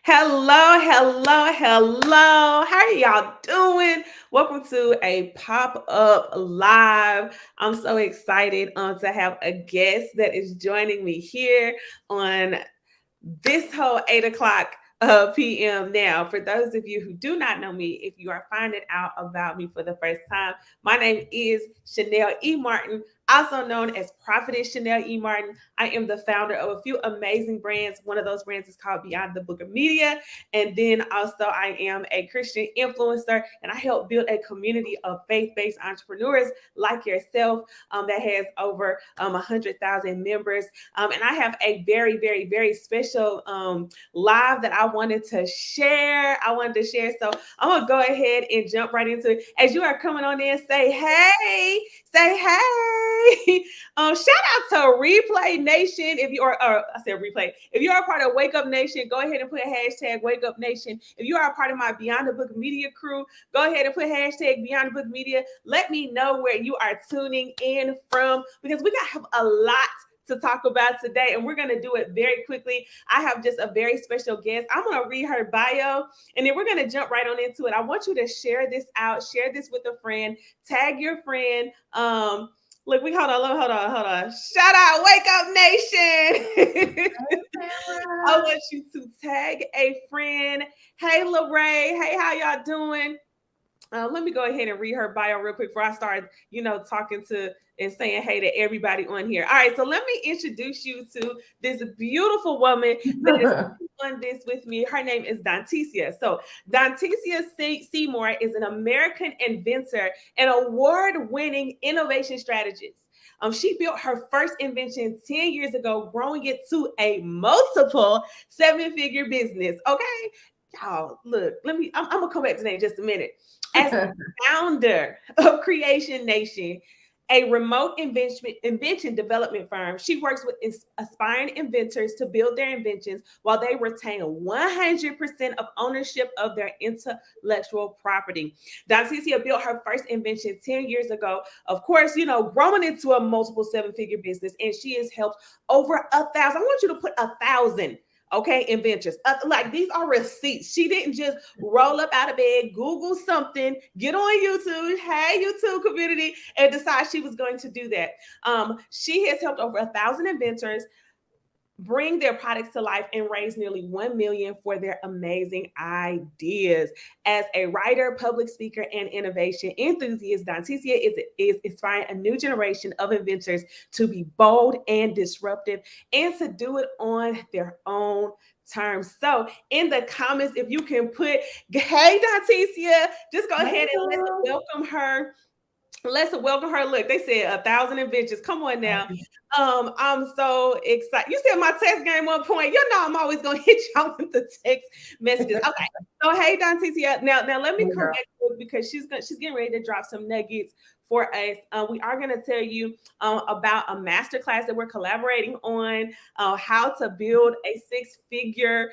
Hello, hello, hello. How are y'all doing? Welcome to a pop-up live. I'm so excited to have a guest that is joining me here on this whole 8 o'clock p.m. Now. For those of you who do not know me, if you are finding out about me for the first time, my name is Chanel E. Martin, also known as Prophetess Chanel E. Martin. I am the founder of a few amazing brands. One of those brands is called Beyond the Book of Media. And then also I am a Christian influencer, and I help build a community of faith-based entrepreneurs like yourself that has over 100,000 members. And I have a very, very, very special live that I wanted to share. So I'm going to go ahead and jump right into it. As you are coming on in, say hey. Shout out to Replay Nation. If you are, I said replay. If you are a part of Wake Up Nation, go ahead and put hashtag Wake Up Nation. If you are a part of my Beyond the Book Media crew, go ahead and put hashtag Beyond the Book Media. Let me know where you are tuning in from, because we got to have a lot to talk about today, and we're going to do it very quickly. I have just a very special guest. I'm going to read her bio, and then we're going to jump right on into it. I want you to share this out, share this with a friend, tag your friend. Look, hold on. Shout out, Wake Up Nation. I want you to tag a friend. Hey, Lorraine. Hey, how y'all doing? Let me go ahead and read her bio real quick before I start, talking to and saying hey to everybody on here. All right, so let me introduce you to this beautiful woman that is on this with me. Her name is Dontecia. So Dontecia Seymore is an American inventor and award-winning innovation strategist. She built her first invention 10 years ago, growing it to a multiple seven-figure business. Okay, y'all, look, I'm gonna come back to that in just a minute. As the founder of Creation Nation, a remote invention development firm, she works with aspiring inventors to build their inventions while they retain 100% of ownership of their intellectual property. Dontecia built her first invention 10 years ago, of course, growing into a multiple seven-figure business, and she has helped over 1,000. I want you to put 1,000. Okay, inventors. Like, these are receipts. She didn't just roll up out of bed, Google something, get on YouTube, hey YouTube community, and decide she was going to do that. She has helped over 1,000 inventors bring their products to life and raise nearly 1 million for their amazing ideas. As a writer, public speaker, and innovation enthusiast, Dontecia is inspiring a new generation of inventors to be bold and disruptive and to do it on their own terms. So in the comments, if you can put, hey Dontecia, just go ahead and let's welcome her. Look, they said 1,000 inventions. Come on now. I'm so excited. You said my text game 1 point. I'm always gonna hit y'all with the text messages. Okay. So hey Dontecia. Now let me come back to it, because she's getting ready to drop some nuggets for us. We are going to tell you about a masterclass that we're collaborating on, how to build a six-figure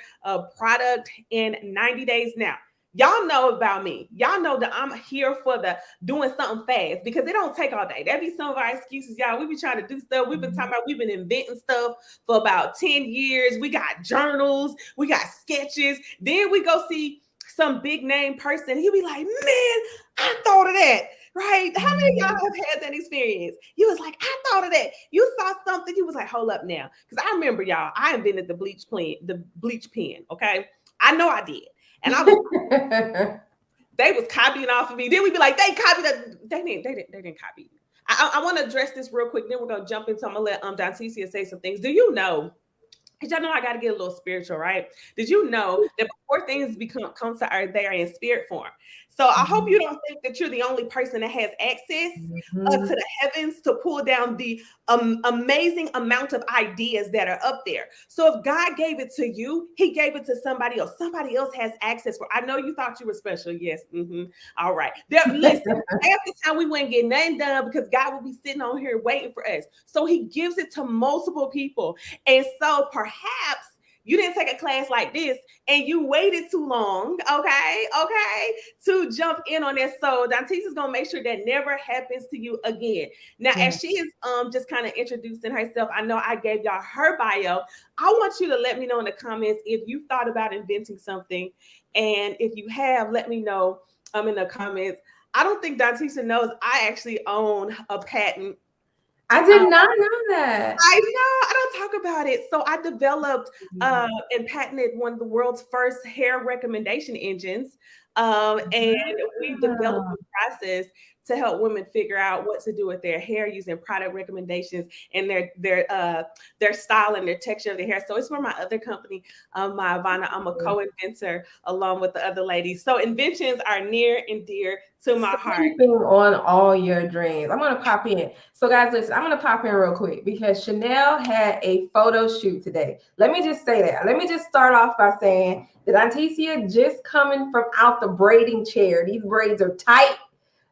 product in 90 days. Now, y'all know about me. Y'all know that I'm here for the doing something fast, because it don't take all day. That be some of our excuses, y'all. We be trying to do stuff. We've been talking about, we've been inventing stuff for about 10 years. We got journals, we got sketches. Then we go see some big name person. He'll be like, man, I thought of that. Right? How many of y'all have had that experience? You was like, I thought of that. You saw something. You was like, hold up now. Because I remember, y'all, I invented the bleach pen. Okay. I know I did. And I was they was copying off of me. Then we'd be like, they copied it. They didn't copy. I want to address this real quick. Then we're gonna jump into. I'm gonna let Dontecia say some things. Do you know? Because y'all know I got to get a little spiritual, right? Did you know that before things come to earth, they are in spirit form? So I hope you don't think that you're the only person that has access to the heavens to pull down the amazing amount of ideas that are up there. So if God gave it to you, he gave it to somebody else. Somebody else has access for. I know you thought you were special. Yes. All right. Listen, half the time we wouldn't get nothing done because God will be sitting on here waiting for us. So he gives it to multiple people. And so perhaps you didn't take a class like this and you waited too long, okay, to jump in on this. So Dontecia's gonna make sure that never happens to you again. Now, as she is just kind of introducing herself, I know I gave y'all her bio. I want you to let me know in the comments if you thought about inventing something, and if you have, let me know in the comments. I don't think Dontecia knows I actually own a patent. I did not know that. I know, I don't talk about it. So I developed and patented one of the world's first hair recommendation engines. And we developed the process to help women figure out what to do with their hair using product recommendations and their style and their texture of their hair. So it's for my other company, my Ivana. I'm a co-inventor along with the other ladies. So inventions are near and dear to my heart. On all your dreams. I'm gonna pop in. So guys, listen, I'm gonna pop in real quick because Chanel had a photo shoot today. Let me just say that. Let me just start off by saying that Dontecia just coming from out the braiding chair. These braids are tight.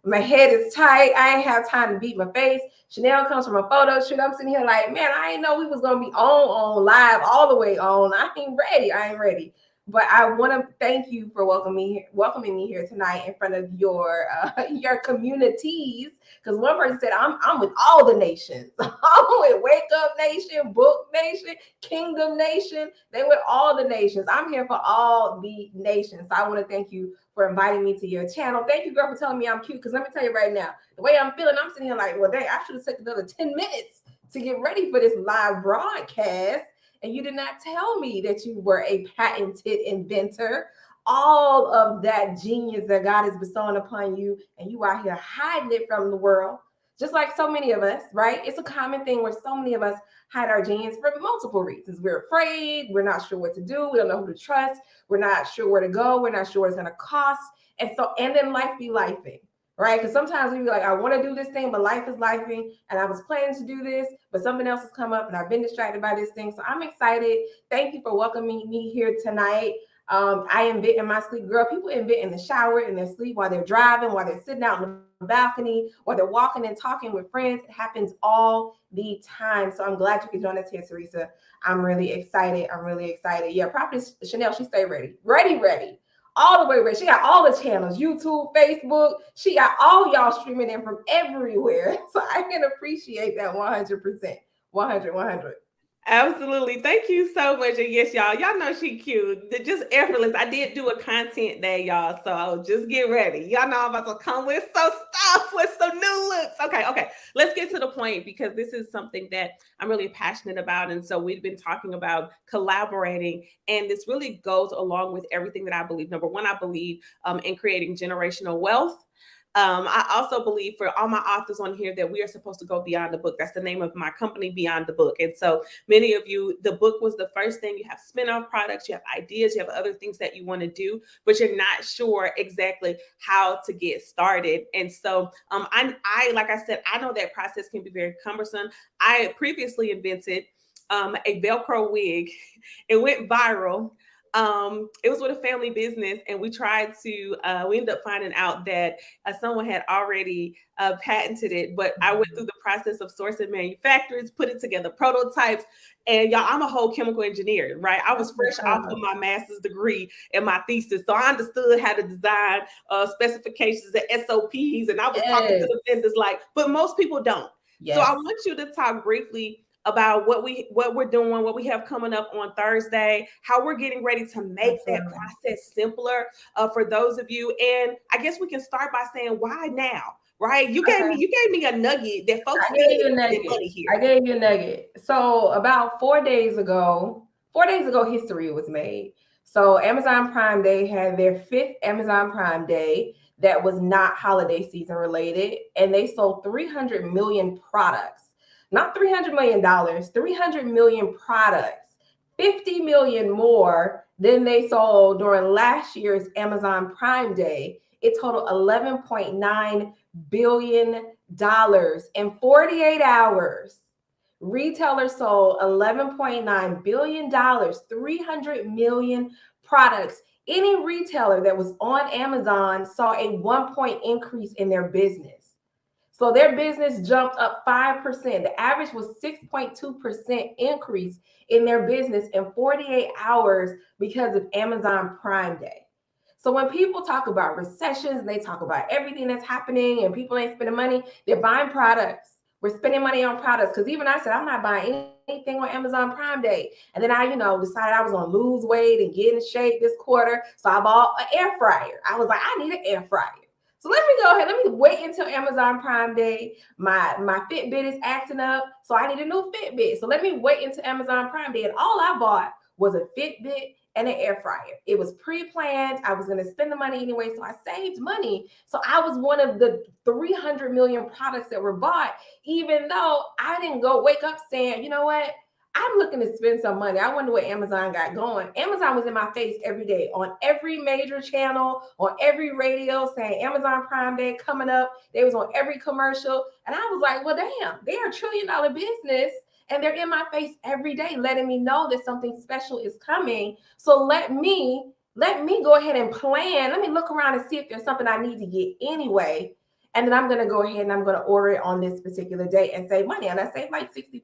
My head is tight. I ain't have time to beat my face. Chanel comes from a photo shoot. I'm sitting here like, man, I didn't know we was gonna be on live all the way on. I ain't ready. But I want to thank you for welcoming me here tonight in front of your communities. Because one person said, I'm with all the nations. I'm with Wake Up Nation, Book Nation, Kingdom Nation. They with all the nations. I'm here for all the nations. So I want to thank you for inviting me to your channel. Thank you, girl, for telling me I'm cute. Because let me tell you right now, the way I'm feeling, I'm sitting here like, well, dang, I should have taken another 10 minutes to get ready for this live broadcast. And you did not tell me that you were a patented inventor. All of that genius that God is bestowing upon you, and you out here hiding it from the world, just like so many of us, right? It's a common thing where so many of us hide our genius for multiple reasons. We're afraid. We're not sure what to do. We don't know who to trust. We're not sure where to go. We're not sure what it's going to cost. And then life be lifing. Right? Because sometimes we be like, I want to do this thing, but life is lifing, and I was planning to do this, but something else has come up, and I've been distracted by this thing. So I'm excited. Thank you for welcoming me here tonight. I invent in my sleep, girl. People invent in the shower, in their sleep, while they're driving, while they're sitting out on the balcony, while they're walking and talking with friends. It happens all the time. So I'm glad you could join us here, Teresa. I'm really excited. Yeah, Prophet Chanel, she stay ready. Ready. All the way ready. She got all the channels, YouTube, Facebook. She got all y'all streaming in from everywhere. So I can appreciate that 100%. 100. Absolutely. Thank you so much. And yes, y'all know she cute. Just effortless. I did do a content day, y'all. So just get ready. Y'all know I'm about to come with some stuff, with some new looks. Okay. Let's get to the point, because this is something that I'm really passionate about. And so we've been talking about collaborating, and this really goes along with everything that I believe. Number one, I believe in creating generational wealth. I also believe, for all my authors on here, that we are supposed to go beyond the book. That's the name of my company, Beyond the Book. And so many of you, the book was the first thing. You have spin-off products, you have ideas, you have other things that you want to do, but you're not sure exactly how to get started. And so I like I said, I know that process can be very cumbersome. I previously invented a Velcro wig. It went viral. It was with a family business, and we tried to, we ended up finding out that someone had already patented it, but I went through the process of sourcing manufacturers, put it together, prototypes, and y'all, I'm a whole chemical engineer, right? I was fresh off of my master's degree and my thesis, so I understood how to design specifications and SOPs, and I was talking to the vendors like, but most people don't. So I want you to talk briefly about what we're doing, what we have coming up on Thursday, how we're getting ready to make that process simpler for those of you. And I guess we can start by saying, why now? Right? You gave me a nugget that folks need to get money here. I gave you a nugget. So about 4 days ago, history was made. So Amazon Prime Day had their 5th Amazon Prime Day that was not holiday season related, and they sold 300 million products. Not $300 million, 300 million products, 50 million more than they sold during last year's Amazon Prime Day. It totaled $11.9 billion in 48 hours. Retailers sold $11.9 billion, 300 million products. Any retailer that was on Amazon saw a 1 point increase in their business. So their business jumped up 5%. The average was 6.2% increase in their business in 48 hours because of Amazon Prime Day. So when people talk about recessions and they talk about everything that's happening and people ain't spending money, they're buying products. We're spending money on products, because even I said I'm not buying anything on Amazon Prime Day. And then I, decided I was going to lose weight and get in shape this quarter. So I bought an air fryer. I was like, I need an air fryer. So let me go ahead. Let me wait until Amazon Prime Day. My Fitbit is acting up, so I need a new Fitbit. So let me wait until Amazon Prime Day. And all I bought was a Fitbit and an air fryer. It was pre-planned. I was going to spend the money anyway, so I saved money. So I was one of the 300 million products that were bought, even though I didn't go wake up saying, you know what? I'm looking to spend some money. I wonder what Amazon got going. Amazon was in my face every day on every major channel, on every radio saying Amazon Prime Day coming up. They was on every commercial. And I was like, well, damn, they're $1 trillion business. And they're in my face every day, letting me know that something special is coming. So let me go ahead and plan. Let me look around and see if there's something I need to get anyway. And then I'm going to go ahead and I'm going to order it on this particular day and save money. And I save like 60%.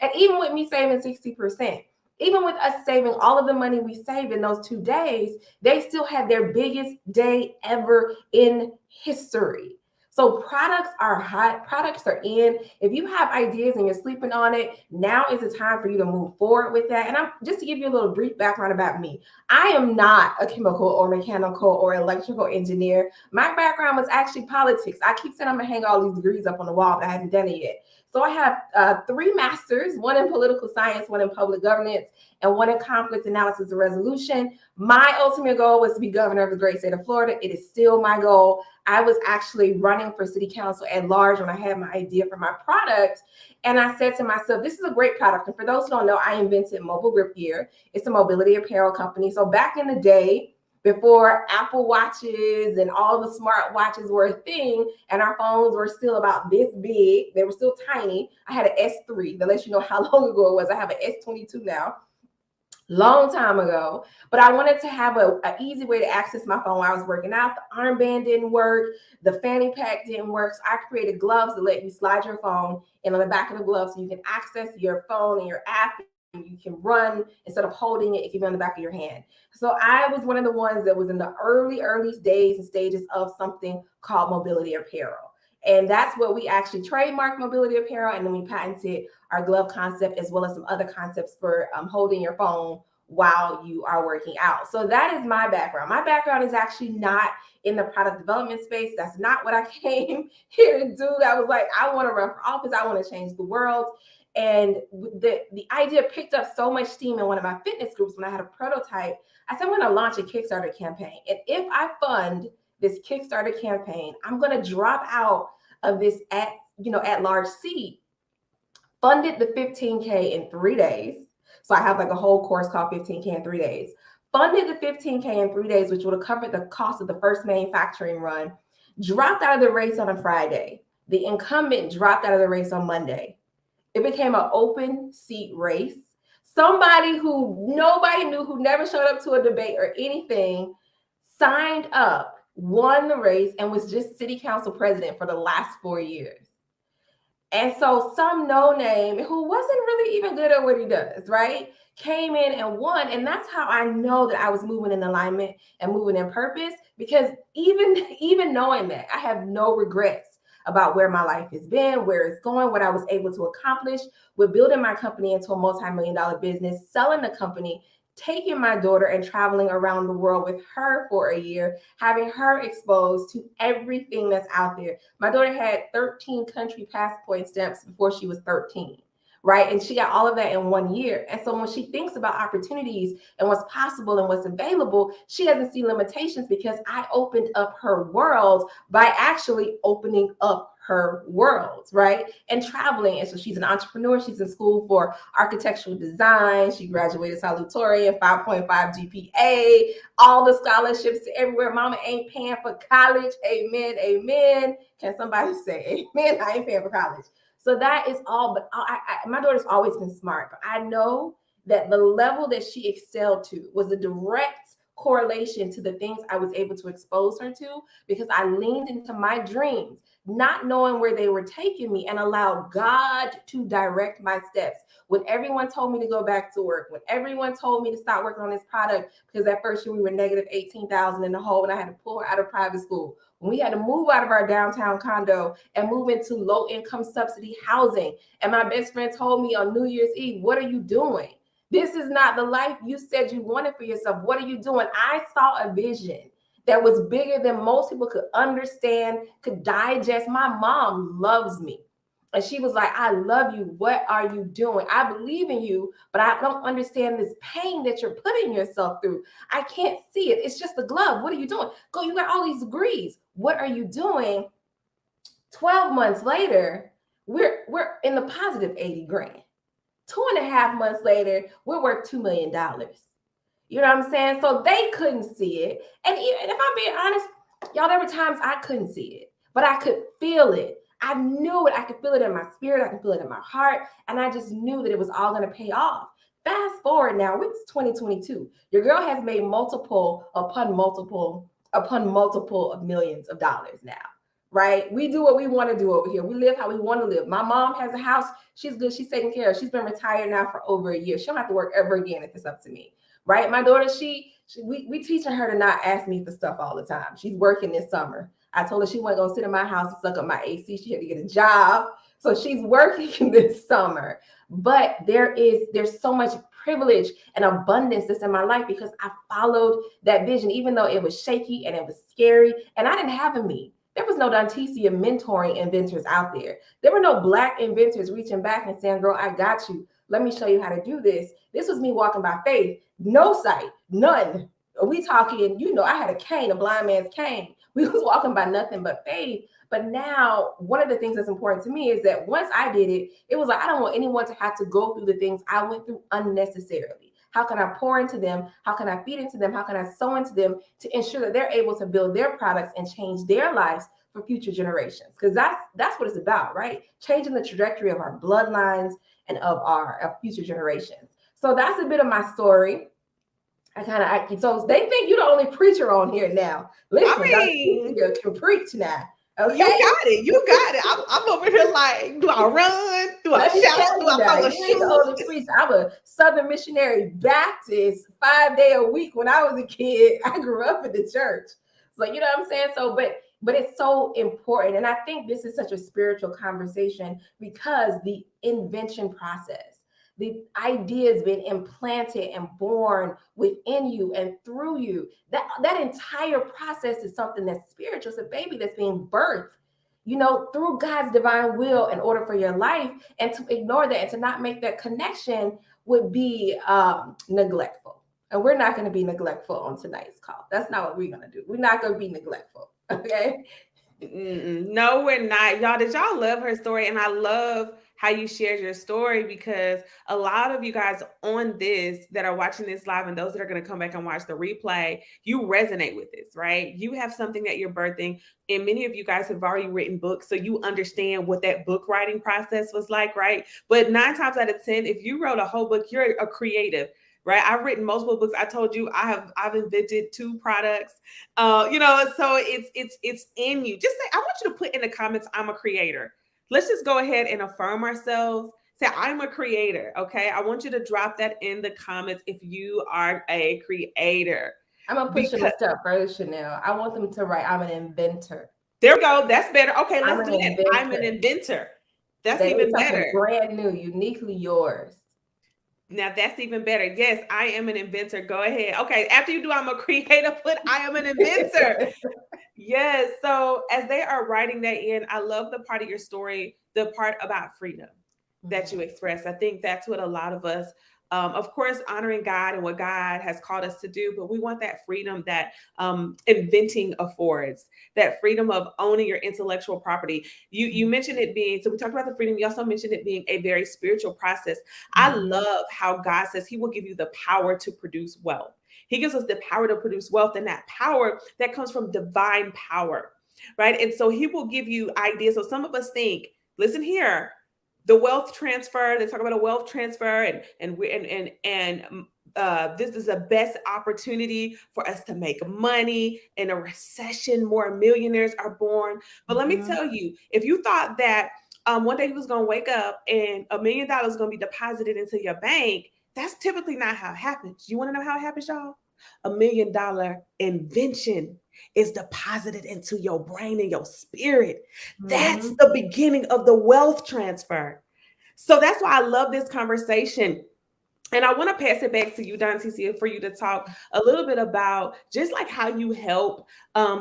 And even with me saving 60%, even with us saving all of the money we saved in those 2 days, they still had their biggest day ever in history. So products are hot, products are in. If you have ideas and you're sleeping on it, now is the time for you to move forward with that. And I'm just to give you a little brief background about me. I am not a chemical or mechanical or electrical engineer. My background was actually politics. I keep saying I'm gonna hang all these degrees up on the wall, but I haven't done it yet. So I have 3 masters, one in political science, one in public governance, and one in conflict analysis and resolution. My ultimate goal was to be governor of the great state of Florida. It is still my goal. I was actually running for city council at large when I had my idea for my product. And I said to myself, this is a great product. And for those who don't know, I invented Mobile Grip Gear. It's a mobility apparel company. So back in the day, before Apple Watches and all the smart watches were a thing, and our phones were still about this big, they were still tiny. I had an S3. That lets you know how long ago it was. I have an S22 now. Long time ago, but I wanted to have an easy way to access my phone while I was working out. The armband didn't work. The fanny pack didn't work. So I created gloves to let you slide your phone in on the back of the glove so you can access your phone and your app. And you can run instead of holding it. It can be on the back of your hand. So I was one of the ones that was in the early days and stages of something called mobility apparel. And that's what we actually trademarked, mobility apparel, and then we patented our glove concept as well as some other concepts for holding your phone while you are working out. So that is my background. My background is actually not in the product development space. That's not what I came here to do. I was like, I want to run for office. I want to change the world. And the idea picked up so much steam in one of my fitness groups when I had a prototype. I said, I'm going to launch a Kickstarter campaign. And if I fund this Kickstarter campaign, I'm going to drop out of this at large seat. Funded the 15K in 3 days. So I have like a whole course called 15K in 3 days. Funded the 15K in 3 days, which would have covered the cost of the first manufacturing run. Dropped out of the race on a Friday. The incumbent dropped out of the race on Monday. It became an open seat race. Somebody who nobody knew, who never showed up to a debate or anything, signed up, won the race, and was just city council president for the last 4 years. And so some no-name who wasn't really even good at what he does, right, came in and won. And that's how I know that I was moving in alignment and moving in purpose, because even knowing that, I have no regrets about where my life has been, where it's going, what I was able to accomplish with building my company into a multi-million-dollar business, selling the company, taking my daughter and traveling around the world with her for a year, having her exposed to everything that's out there. My daughter had 13 country passport stamps before she was 13, right? And she got all of that in 1 year. And so when she thinks about opportunities and what's possible and what's available, she doesn't see limitations, because I opened up her world by actually opening up her world, right? And traveling. And so she's an entrepreneur. She's in school for architectural design. She graduated salutatorian, 5.5 GPA, all the scholarships to everywhere. Mama ain't paying for college. Amen, amen. Can somebody say amen? I ain't paying for college. So that is all. But my daughter's always been smart. But I know that the level that she excelled to was a direct correlation to the things I was able to expose her to, because I leaned into my dreams. not knowing where they were taking me, and allowed God to direct my steps. When everyone told me to go back to work, when everyone told me to stop working on this product, because that first year we were negative 18,000 in the hole and I had to pull her out of private school. When we had to move out of our downtown condo and move into low income subsidy housing. And my best friend told me on New Year's Eve, what are you doing? This is not the life you said you wanted for yourself. What are you doing? I saw a vision that was bigger than most people could understand, could digest. My mom loves me. And she was like, I love you. What are you doing? I believe in you, but I don't understand this pain that you're putting yourself through. I can't see it. It's just the glove. What are you doing? Go, you got all these degrees. What are you doing? 12 months later, we're in the positive 80 grand. 2.5 months later, we're worth $2 million. You know what I'm saying? So they couldn't see it. And if I'm being honest, y'all, there were times I couldn't see it, but I could feel it. I knew it. I could feel it in my spirit. I could feel it in my heart. And I just knew that it was all going to pay off. Fast forward now, it's 2022. Your girl has made multiple upon multiple of millions of dollars now, right? We do what we want to do over here. We live how we want to live. My mom has a house. She's good. She's taken care of. She's been retired now for over a year. She don't have to work ever again if it's up to me, right? My daughter, we teaching her to not ask me for stuff all the time. She's working this summer. I told her she wasn't going to sit in my house and suck up my AC. She had to get a job. So she's working this summer. But there's so much privilege and abundance that's in my life because I followed that vision, even though it was shaky and it was scary. And I didn't have a me. There was no Dontecia mentoring inventors out there. There were no Black inventors reaching back and saying, girl, I got you. Let me show you how to do this. This was me walking by faith. No sight, none. We talking, I had a cane, a blind man's cane. We was walking by nothing but faith. But now one of the things that's important to me is that once I did it, it was like, I don't want anyone to have to go through the things I went through unnecessarily. How can I pour into them? How can I feed into them? How can I sow into them to ensure that they're able to build their products and change their lives for future generations? Because that's what it's about, right? Changing the trajectory of our bloodlines and of our future generations. So that's a bit of my story. So they think you're the only preacher on here now. Listen, you can preach now. Okay, you got it. I'm over here like, do I run? Do I shout? Do I follow shoes? I'm a Southern Missionary Baptist 5 day a week. When I was a kid, I grew up in the church. So you know what I'm saying? So, but it's so important. And I think this is such a spiritual conversation because the invention process, the ideas being implanted and born within you and through you, that entire process is something that's spiritual. It's a baby that's being birthed, through God's divine will in order for your life. And to ignore that and to not make that connection would be neglectful. And we're not going to be neglectful on tonight's call. That's not what we're going to do. We're not going to be neglectful. Okay. No, we're not. Y'all, did y'all love her story? And I love how you shared your story because a lot of you guys on this that are watching this live and those that are going to come back and watch the replay, you resonate with this, right? You have something that you're birthing, and many of you guys have already written books, so you understand what that book writing process was like, right? But 9 times out of 10, if you wrote a whole book, you're a creative. Right. I've written multiple books. I told you I've invented 2 products. So it's in you. Just say, I want you to put in the comments, I'm a creator. Let's just go ahead and affirm ourselves. Say, I'm a creator. Okay. I want you to drop that in the comments if you are a creator. I'm gonna push them a step further, Chanel. I want them to write, I'm an inventor. There we go. That's better. Okay, let's do that. I'm an inventor. That's even better. Brand new, uniquely yours. Now that's even better. Yes, I am an inventor. Go ahead. Okay, after you do, I'm a creator, put I am an inventor. Yes. So as they are writing that in, I love the part of your story, the part about freedom that you express. I think that's what a lot of us, of course, honoring God and what God has called us to do, but we want that freedom that inventing affords, that freedom of owning your intellectual property. You mentioned it being, so we talked about the freedom. You also mentioned it being a very spiritual process. I love how God says he will give you the power to produce wealth. He gives us the power to produce wealth, and that power that comes from divine power, right? And so he will give you ideas. So some of us think, listen here, the wealth transfer, they talk about a wealth transfer and this is the best opportunity for us to make money. In a recession, more millionaires are born. But let me tell you, if you thought that one day you was going to wake up and $1 million is going to be deposited into your bank, that's typically not how it happens. You want to know how it happens, y'all? $1 million invention is deposited into your brain and your spirit. That's the beginning of the wealth transfer. So that's why I love this conversation. And I want to pass it back to you, Dontecia, for you to talk a little bit about just like how you help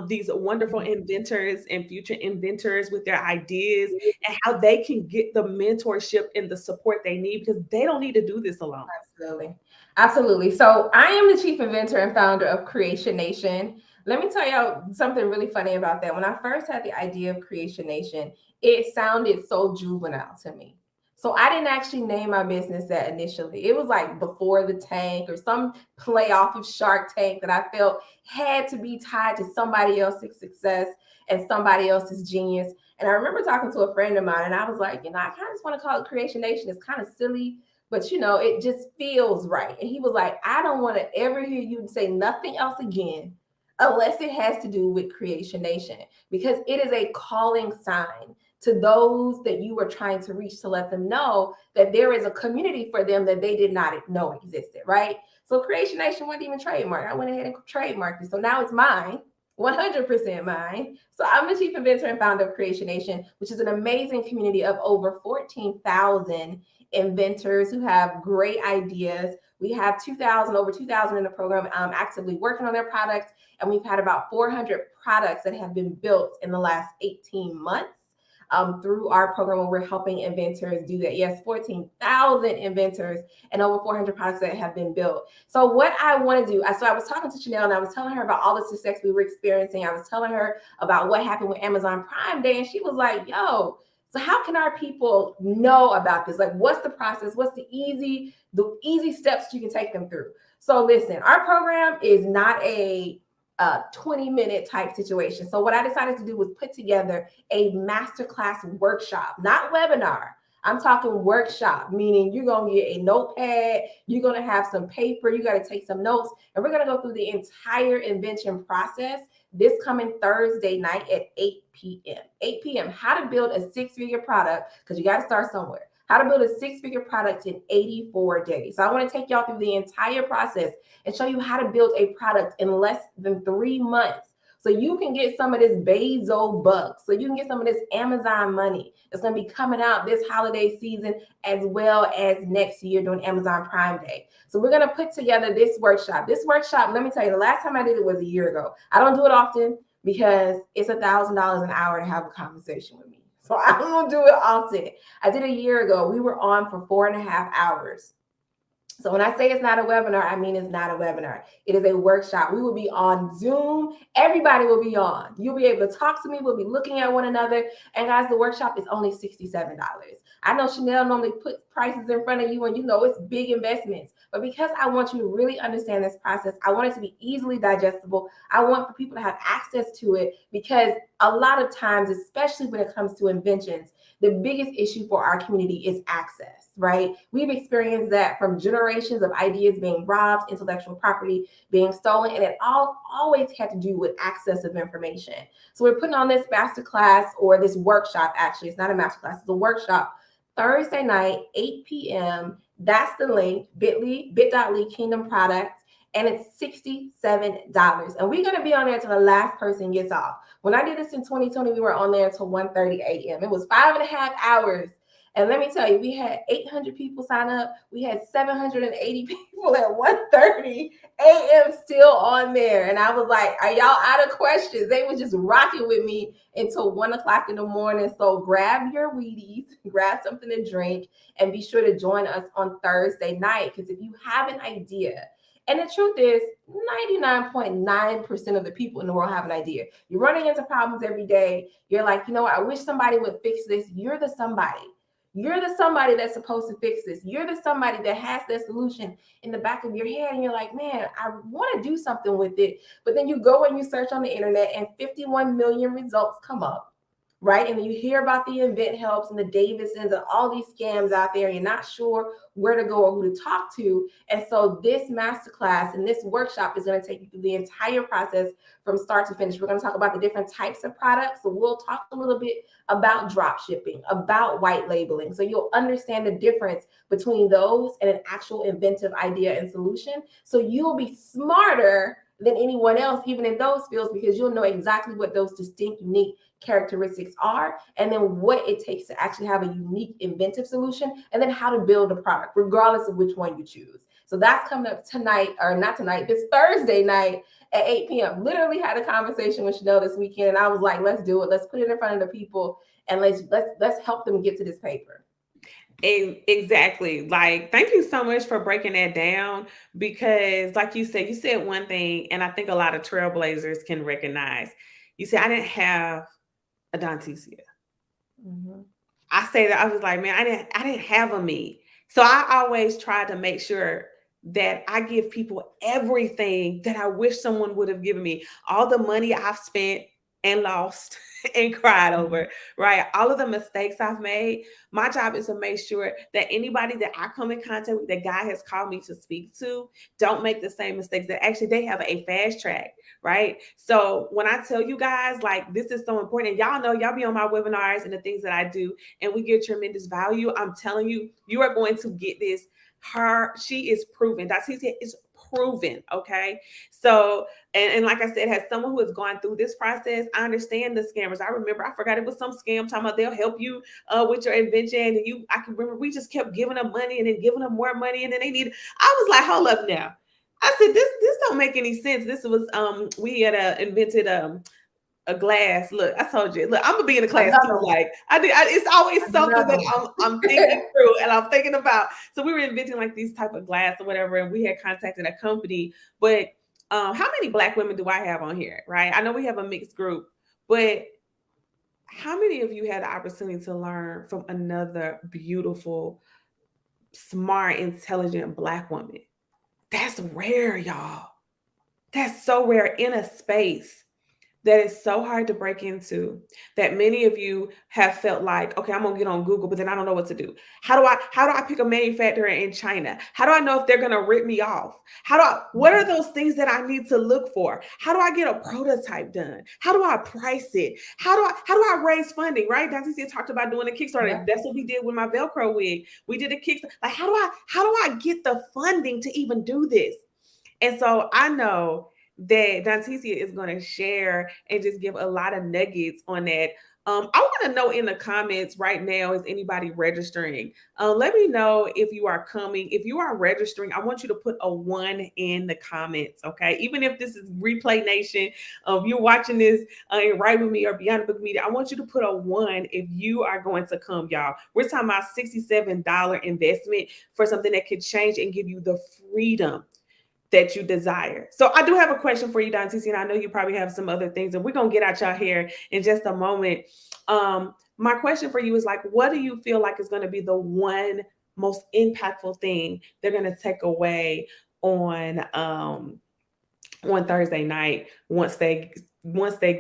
these wonderful inventors and future inventors with their ideas and how they can get the mentorship and the support they need, because they don't need to do this alone. Absolutely. Absolutely. So I am the chief inventor and founder of Creation Nation. Let me tell y'all something really funny about that. When I first had the idea of Creation Nation, it sounded so juvenile to me. So I didn't actually name my business that initially. It was like Before the Tank or some play off of Shark Tank that I felt had to be tied to somebody else's success and somebody else's genius. And I remember talking to a friend of mine and I was like, I kind of just want to call it Creation Nation. It's kind of silly, but it just feels right. And he was like, I don't want to ever hear you say nothing else again unless it has to do with Creation Nation, because it is a calling sign to those that you are trying to reach, to let them know that there is a community for them that they did not know existed, right? So Creation Nation wasn't even trademarked. I went ahead and trademarked it. So now it's mine, 100% mine. So I'm the chief inventor and founder of Creation Nation, which is an amazing community of over 14,000 inventors who have great ideas. We have over 2,000 in the program actively working on their products. And we've had about 400 products that have been built in the last 18 months. Through our program where we're helping inventors do that. Yes, 14,000 inventors and over 400 products that have been built. So what I want to do, so I was talking to Chanel and I was telling her about all the success we were experiencing. I was telling her about what happened with Amazon Prime Day, and she was like, yo, so how can our people know about this? Like, what's the process? What's the easy steps you can take them through? So listen, our program is not a 20-minute type situation. So what I decided to do was put together a masterclass workshop, not webinar. I'm talking workshop, meaning you're going to get a notepad, you're going to have some paper, you got to take some notes, and we're going to go through the entire invention process this coming Thursday night at 8 p.m. 8 p.m. How to build a six-figure product, because you got to start somewhere. How to build a six-figure product in 84 days. So I want to take y'all through the entire process and show you how to build a product in less than 3 months. So you can get some of this Bezos bucks. So you can get some of this Amazon money that's going to be coming out this holiday season as well as next year during Amazon Prime Day. So we're going to put together this workshop. This workshop, let me tell you, the last time I did it was a year ago. I don't do it often because it's $1,000 an hour to have a conversation with me. So I don't do it often. I did a year ago. We were on for 4.5 hours. So when I say it's not a webinar, I mean it's not a webinar. It is a workshop. We will be on Zoom. Everybody will be on. You'll be able to talk to me. We'll be looking at one another. And guys, the workshop is only $67. I know Chanel normally puts prices in front of you and it's big investments. But because I want you to really understand this process, I want it to be easily digestible. I want for people to have access to it, because a lot of times, especially when it comes to inventions, the biggest issue for our community is access, right? We've experienced that from generations of ideas being robbed, intellectual property being stolen, and it always had to do with access of information. So we're putting on this masterclass, or this workshop, actually. It's not a masterclass, it's a workshop, Thursday night, 8 p.m. That's the link, bit.ly Kingdom Products. And it's $67. And we're going to be on there until the last person gets off. When I did this in 2020, we were on there until 1:30 a.m. It was 5.5 hours. And let me tell you, we had 800 people sign up. We had 780 people at 1:30 a.m. still on there. And I was like, are y'all out of questions? They were just rocking with me until 1 o'clock in the morning. So grab your Wheaties, grab something to drink, and be sure to join us on Thursday night. Because if you have an idea, and the truth is, 99.9% of the people in the world have an idea. You're running into problems every day. You're like, I wish somebody would fix this. You're the somebody. You're the somebody that's supposed to fix this. You're the somebody that has that solution in the back of your head. And you're like, man, I want to do something with it. But then you go and you search on the internet and 51 million results come up. right? And then you hear about the Invent Helps and the Davidsons and all these scams out there, and you're not sure where to go or who to talk to. And so this masterclass and this workshop is going to take you through the entire process from start to finish. We're going to talk about the different types of products. So we'll talk a little bit about drop shipping, about white labeling. So you'll understand the difference between those and an actual inventive idea and solution. So you'll be smarter than anyone else, even in those fields, because you'll know exactly what those distinct, unique characteristics are, and then what it takes to actually have a unique inventive solution, and then how to build a product, regardless of which one you choose. So that's coming up tonight, or not tonight, this Thursday night at 8 p.m. Literally had a conversation with Chanel this weekend, and I was like, let's do it. Let's put it in front of the people, and let's help them get to this paper. Exactly. Like, thank you so much for breaking that down, because like you said one thing, and I think a lot of trailblazers can recognize. You said, I didn't have a Dontecia. Mm-hmm. I say that I was like, man, I didn't have a me. So I always try to make sure that I give people everything that I wish someone would have given me. All the money I've spent and lost and cried over, right? All of the mistakes I've made. My job is to make sure that anybody that I come in contact with, that God has called me to speak to, don't make the same mistakes. That actually they have a fast track, right? So when I tell you guys, like, this is so important, and y'all know, y'all be on my webinars and the things that I do, and we get tremendous value. I'm telling you, you are going to get this. She is proven. Dontecia is proven. Okay. So, and like I said, as someone who has gone through this process, I understand the scammers. I forgot it was some scam talking about they'll help you with your invention. And I can remember we just kept giving them money and then giving them more money. And then I was like, hold up now. I said, this don't make any sense. This was, we had invented, a glass. Look, I told you. Look, I'm gonna be in the class too. Like it's always something that I'm thinking through and I'm thinking about. So we were inventing like these type of glass or whatever, and we had contacted a company. But how many Black women do I have on here? Right? I know we have a mixed group, but how many of you had the opportunity to learn from another beautiful, smart, intelligent Black woman? That's rare, y'all. That's so rare in a space that is so hard to break into, that many of you have felt like, okay, I'm gonna get on Google, but then I don't know what to do. How do I pick a manufacturer in China? How do I know if they're gonna rip me off? What are those things that I need to look for? How do I get a prototype done? How do I price it? How do I raise funding? Right? Dontecia talked about doing a Kickstarter. Yeah. That's what we did with my Velcro wig. We did a Kickstarter. Like, how do I get the funding to even do this? And so I know that Dontecia is going to share and just give a lot of nuggets on that. I want to know in the comments right now, is anybody registering? Let me know if you are coming. If you are registering, I want you to put a 1 in the comments, okay? Even if this is Replay Nation, you're watching this right with me or Beyond the Book Media, I want you to put a 1 if you are going to come, y'all. We're talking about $67 investment for something that could change and give you the freedom that you desire. So I do have a question for you, Dontecia, and I know you probably have some other things, and we're going to get at y'all here in just a moment. My question for you is, like, what do you feel like is going to be the one most impactful thing they're going to take away on Thursday night once they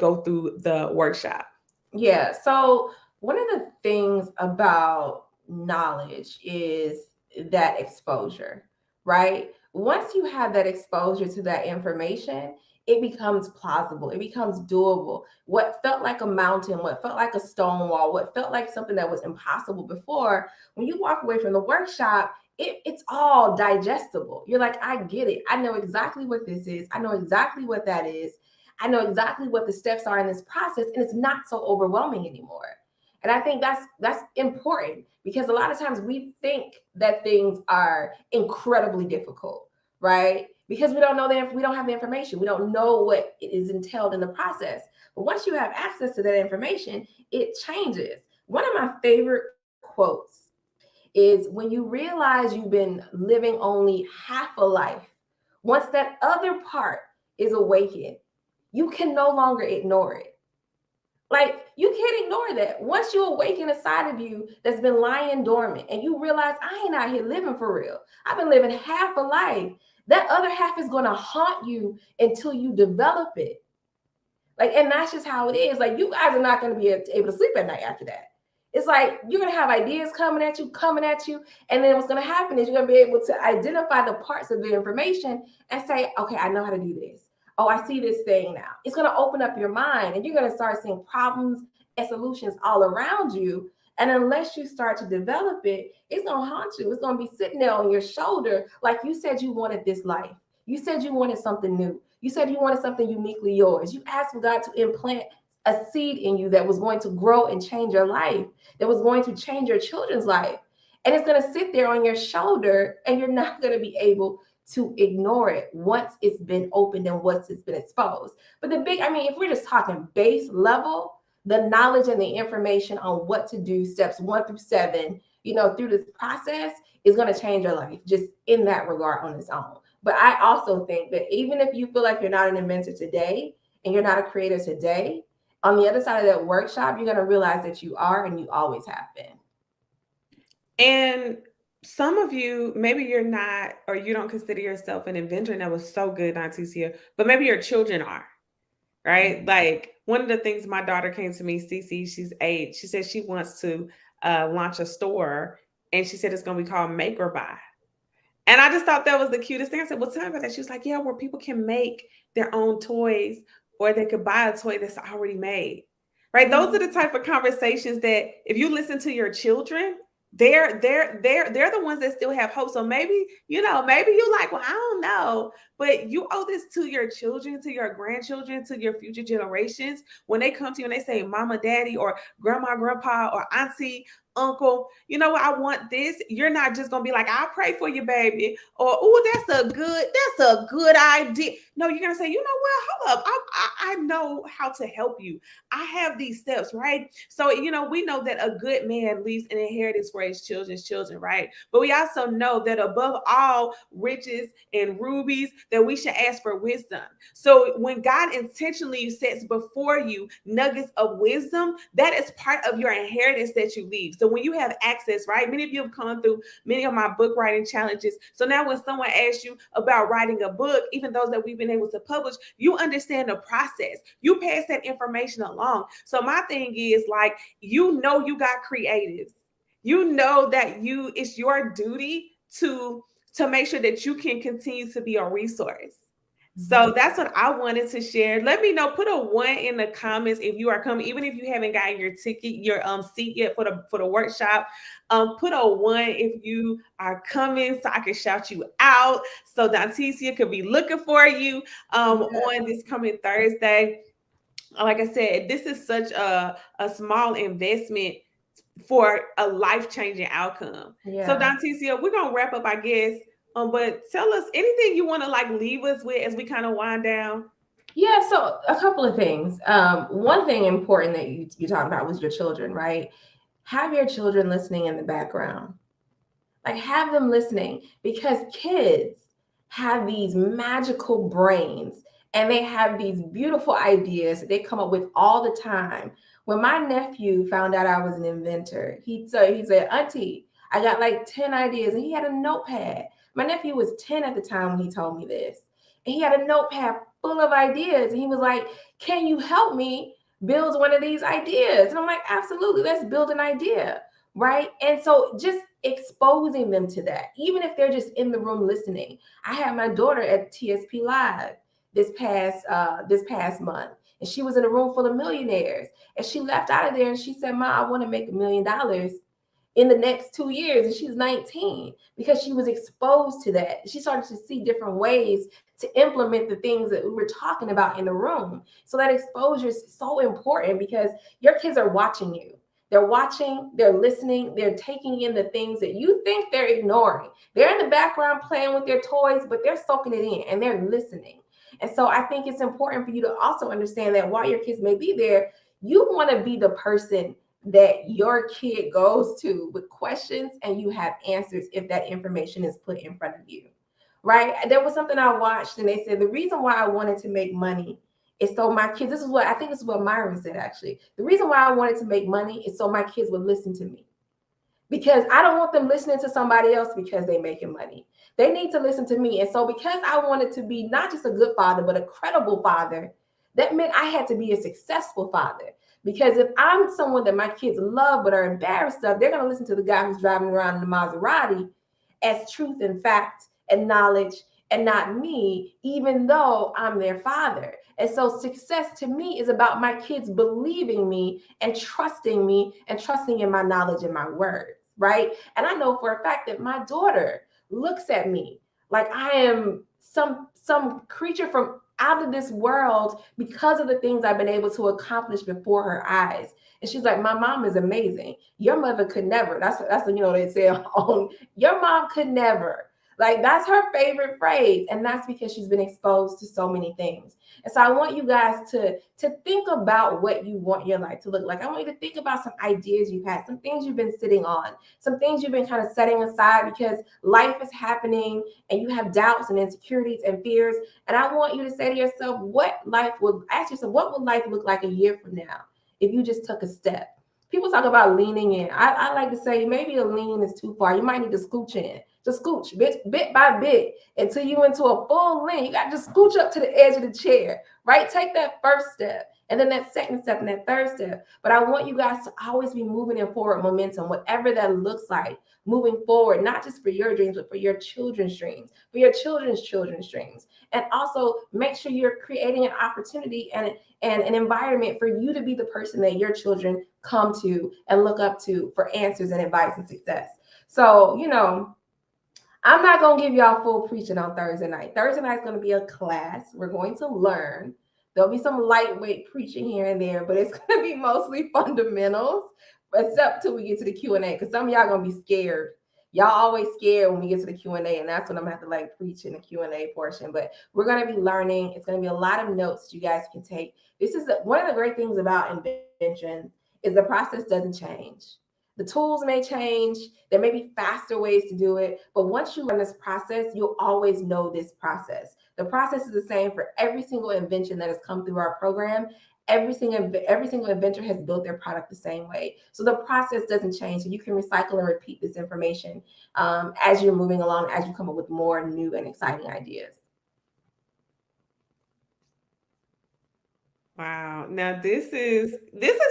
go through the workshop? Yeah. So one of the things about knowledge is that exposure, right? Once you have that exposure to that information, it becomes plausible. It becomes doable. What felt like a mountain, what felt like a stone wall, what felt like something that was impossible before, when you walk away from the workshop, it's all digestible. You're like, I get it. I know exactly what this is. I know exactly what that is. I know exactly what the steps are in this process, and it's not so overwhelming anymore. And I think that's important, because a lot of times we think that things are incredibly difficult, right? Because we don't have the information. We don't know what is entailed in the process. But once you have access to that information, it changes. One of my favorite quotes is, when you realize you've been living only half a life, once that other part is awakened, you can no longer ignore it. Like, you can't ignore that. Once you awaken a side of you that's been lying dormant, and you realize, I ain't out here living for real. I've been living half a life. That other half is going to haunt you until you develop it. Like, and that's just how it is. Like, you guys are not going to be able to sleep at night after that. It's like you're going to have ideas coming at you. And then what's going to happen is you're going to be able to identify the parts of the information and say, okay, I know how to do this. Oh, I see this thing now. It's going to open up your mind, and you're going to start seeing problems and solutions all around you. And unless you start to develop it, it's going to haunt you. It's going to be sitting there on your shoulder. Like you said, you wanted this life. You said you wanted something new. You said you wanted something uniquely yours. You asked for God to implant a seed in you that was going to grow and change your life, that was going to change your children's life. And it's going to sit there on your shoulder, and you're not going to be able to ignore it once it's been opened and once it's been exposed. But if we're just talking base level, the knowledge and the information on what to do, steps 1 through 7, through this process is going to change your life just in that regard on its own. But I also think that even if you feel like you're not an inventor today and you're not a creator today, on the other side of that workshop, you're going to realize that you are, and you always have been. And some of you, maybe you're not, or you don't consider yourself an inventor, and that was so good, Dontecia, but maybe your children are, right? Mm-hmm. Like one of the things my daughter came to me, Cece, she's 8, she said she wants to launch a store, and she said it's going to be called Make or Buy. And I just thought that was the cutest thing. I said, well, tell me about that. She was like, yeah, where people can make their own toys, or they could buy a toy that's already made, right? Mm-hmm. Those are the type of conversations that if you listen to your children, they're the ones that still have hope. So maybe you like, well, I don't know, but you owe this to your children, to your grandchildren, to your future generations. When they come to you and they say, mama, daddy, or grandma, grandpa, or auntie, uncle, you know what, I want this. You're not just gonna be like, I'll pray for you, baby, or oh, that's a good idea. No, you're gonna say, you know what, hold up, I know how to help you. I have these steps, right? So we know that a good man leaves an inheritance for his children's children, right? But we also know that above all riches and rubies, that we should ask for wisdom. So when God intentionally sets before you nuggets of wisdom, that is part of your inheritance that you leave. So when you have access, right? Many of you have come through many of my book writing challenges. So now when someone asks you about writing a book, even those that we've been able to publish, you understand the process. You pass that information along. So my thing is like, you got creatives. You know that it's your duty to make sure that you can continue to be a resource. So that's what I wanted to share. Let me know. Put a 1 in the comments if you are coming, even if you haven't gotten your ticket, your seat yet for the workshop. Put a 1 if you are coming, so I can shout you out. So Dontecia could be looking for you on this coming Thursday. Like I said, this is such a small investment for a life-changing outcome. Yeah. So Dontecia, we're gonna wrap up, I guess. But tell us anything you want to leave us with as we kind of wind down. Yeah, so a couple of things. One thing important that you talked about was your children, right? Have your children listening in the background. Like, have them listening, because kids have these magical brains and they have these beautiful ideas that they come up with all the time. When my nephew found out I was an inventor, he said, Auntie, I got like 10 ideas, and he had a notepad. My nephew was 10 at the time when he told me this. And he had a notepad full of ideas. And he was like, can you help me build one of these ideas? And I'm like, absolutely, let's build an idea, right? And so just exposing them to that, even if they're just in the room listening. I had my daughter at TSP Live this past month, and she was in a room full of millionaires. And she left out of there and she said, Ma, I want to make $1 million in the next 2 years. And she's 19, because she was exposed to that. She started to see different ways to implement the things that we were talking about in the room. So that exposure is so important, because your kids are watching you. They're watching, they're listening, they're taking in the things that you think they're ignoring. They're in the background playing with their toys, but they're soaking it in and they're listening. And so I think it's important for you to also understand that while your kids may be there, you want to be the person that your kid goes to with questions, and you have answers if that information is put in front of you, right? There was something I watched, and they said the reason why I wanted to make money is so my kids, this is what Myron said, actually. The reason why I wanted to make money is so my kids would listen to me, because I don't want them listening to somebody else because they're making money. They need to listen to me. And so because I wanted to be not just a good father, but a credible father, That meant I had to be a successful father. Because if I'm someone that my kids love but are embarrassed of, they're going to listen to the guy who's driving around in the Maserati as truth and fact and knowledge, and not me, even though I'm their father. And so success to me is about my kids believing me and trusting in my knowledge and my words, right? And I know for a fact that my daughter looks at me like I am some creature from out of this world because of the things I've been able to accomplish before her eyes. And she's like, my mom is amazing. Your mother could never. That's they say on your mom could never. Like, that's her favorite phrase. And that's because she's been exposed to so many things. And so I want you guys to think about what you want your life to look like. I want you to think about some ideas you've had, some things you've been sitting on, some things you've been kind of setting aside because life is happening and you have doubts and insecurities and fears. And I want you to say to yourself, ask yourself, what would life look like a year from now if you just took a step? People talk about leaning in. I like to say maybe a lean is too far. You might need to scooch in. Just scooch bit by bit until you into a full lean. You got to just scooch up to the edge of the chair, right? Take that first step and then that second step and that third step. But I want you guys to always be moving in forward momentum, whatever that looks like, moving forward, not just for your dreams, but for your children's dreams, for your children's dreams. And also make sure you're creating an opportunity and an environment for you to be the person that your children come to and look up to for answers and advice and success. So, I'm not going to give y'all full preaching on Thursday night. Thursday night is going to be a class. We're going to learn. There'll be some lightweight preaching here and there, but it's going to be mostly fundamentals, except till we get to the Q&A, because some of y'all going to be scared. Y'all always scared when we get to the Q&A, and that's when I'm going to have to preach in the Q&A portion. But we're going to be learning. It's going to be a lot of notes that you guys can take. This is one of the great things about invention is the process doesn't change. The tools may change. There may be faster ways to do it. But once you learn this process, you'll always know this process. The process is the same for every single invention that has come through our program. Every single inventor has built their product the same way. So the process doesn't change. So you can recycle and repeat this information as you're moving along, as you come up with more new and exciting ideas. Wow. Now this has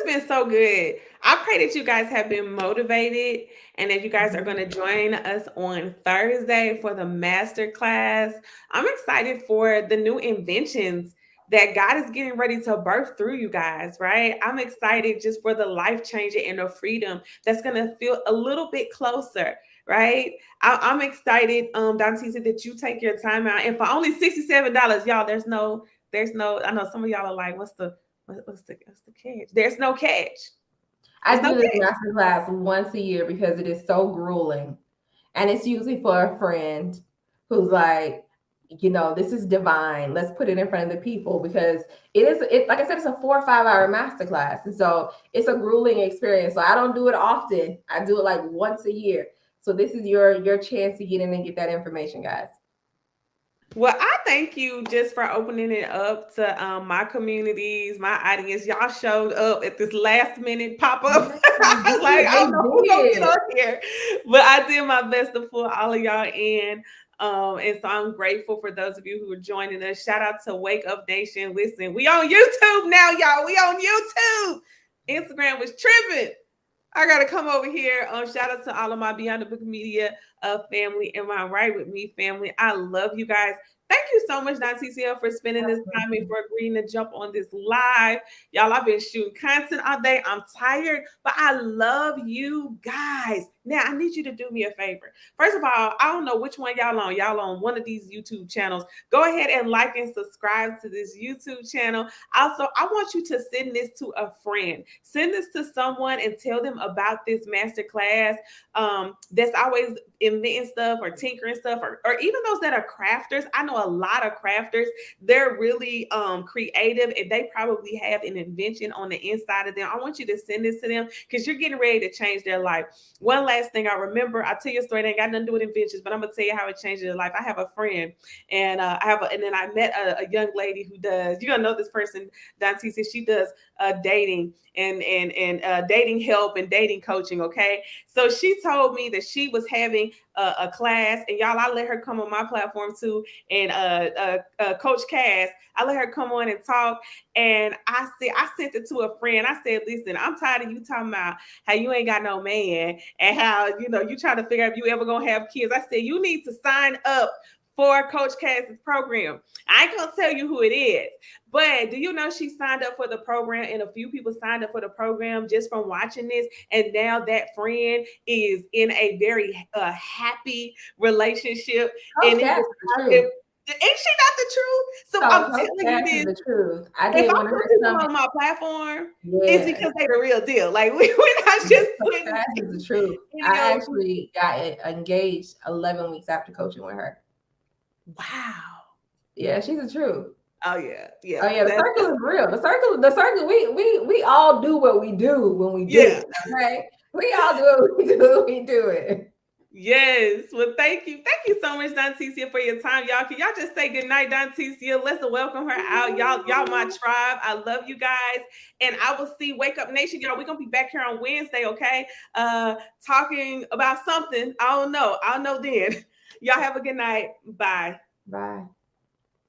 been so good. I pray that you guys have been motivated and that you guys are going to join us on Thursday for the masterclass. I'm excited for the new inventions that God is getting ready to birth through you guys, right? I'm excited just for the life changing and the freedom that's going to feel a little bit closer, right? I'm excited, Dontecia, that you take your time out, and for only $67, y'all, there's no, I know some of y'all are like, what's the catch? There's no catch. I do this masterclass once a year because it is so grueling. And it's usually for a friend who's like, this is divine. Let's put it in front of the people, because like I said, it's a 4 or 5 hour masterclass. And so it's a grueling experience. So I don't do it often. I do it like once a year. So this is your chance to get in and get that information, guys. Well, I thank you just for opening it up to my communities, my audience. Y'all showed up at this last minute pop up. I was like, I don't know who's gonna get on here, but I did my best to pull all of y'all in. And so I'm grateful for those of you who are joining us. Shout out to Wake Up Nation. Listen, we on YouTube now, y'all. We on YouTube. Instagram was tripping. I gotta come over here. Shout out to all of my Beyond the Book Media family and my Right With Me family. I love you guys. Thank you so much, Dontecia, for spending this time and for agreeing to jump on this live. Y'all, I've been shooting content all day. I'm tired, but I love you guys. Now, I need you to do me a favor. First of all, I don't know which one y'all on. Y'all on one of these YouTube channels. Go ahead and like and subscribe to this YouTube channel. Also, I want you to send this to a friend. Send this to someone and tell them about this masterclass that's always inventing stuff or tinkering stuff, or even those that are crafters. I know a lot of crafters. They're really creative, and they probably have an invention on the inside of them. I want you to send this to them because you're getting ready to change their life. One last thing I remember, I'll tell you a story that ain't got nothing to do with inventions, but I'm gonna tell you how it changed their life. I have a friend, and then I met a young lady who does, you're gonna know this person, Dontecia. She does dating and dating help and dating coaching. Okay, so she told me that she was having a class, and y'all, I let her come on my platform too. And Coach Cass, I let her come on and talk. And I sent it to a friend. I said, listen, I'm tired of you talking about how you ain't got no man and how, you trying to figure out if you ever gonna have kids. I said, you need to sign up for Coach Cass's program. I ain't gonna tell you who it is, but do you know she signed up for the program, and a few people signed up for the program just from watching this, and now that friend is in a very happy relationship. Coach And Cass is the truth. Ain't she not the truth? So I'm Coach telling Cass you is this. the truth. I If did I one of put her people summits. on my platform, Yeah. it's because they the real deal. Like we're not just Coach Cass is the truth. I actually got engaged 11 weeks after coaching with her. Wow. Yeah, she's the truth. Oh yeah, yeah. Oh yeah, the circle is real. The circle. We all do what we do when we do it. Okay, we all do what we do when we do it. Yes. Well, thank you so much, Dontecia, for your time, y'all. Can y'all just say good night, Dontecia? Let's welcome her out, y'all. My tribe. I love you guys, and I will see Wake Up Nation, y'all. We're gonna be back here on Wednesday, okay? Talking about something. I don't know. I'll know then. Y'all have a good night. Bye. Bye.